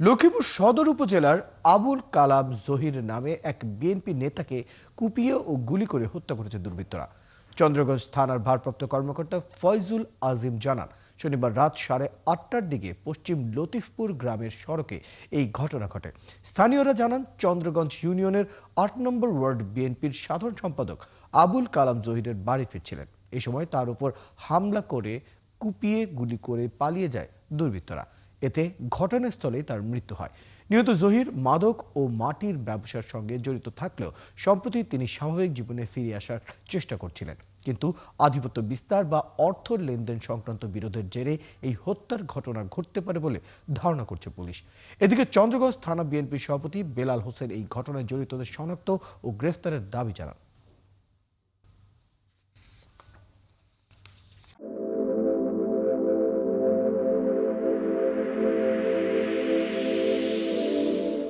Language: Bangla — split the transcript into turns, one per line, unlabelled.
লক্ষ্মীপুর সদর উপজেলার আবুল কালাম জহির নামে এক বিএনপি নেতাকে কুপিয়ে ও গুলি করে হত্যা করেছে দুর্বৃত্তরা। চন্দ্রগঞ্জ থানার ভারপ্রাপ্ত কর্মকর্তা ফয়জুল আজিম জানান, শনিবার রাত 8:30টার দিকে পশ্চিম লতিফপুর গ্রামের সড়কে এই ঘটনা ঘটে। স্থানীয়রা জানান, চন্দ্রগঞ্জ ইউনিয়নের 8 নম্বর ওয়ার্ড বিএনপির সাধারণ সম্পাদক আবুল কালাম জহিরের বাড়ি ফিরছিলেন। এই সময় তার উপর হামলা করে কুপিয়ে গুলি করে পালিয়ে যায় দুর্বৃত্তরা। এতে ঘটনাস্থলেই তার মৃত্যু হয়। নিহত জহির মাদক ও মাটির ব্যবসার সঙ্গে জড়িত থাকলেও সম্প্রতি তিনি স্বাভাবিক জীবনে ফিরে আসার চেষ্টা করছিলেন। কিন্তু আধিপত্য বিস্তার বা অর্থ লেনদেন সংক্রান্ত বিরোধের জেরে এই হত্যার ঘটনা ঘটতে পারে বলে ধারণা করছে পুলিশ। এদিকে চন্দ্রগঞ্জ থানা বিএনপির সভাপতি বেলাল হোসেন এই ঘটনায় জড়িতদের শনাক্ত ও গ্রেফতারের দাবি জানান।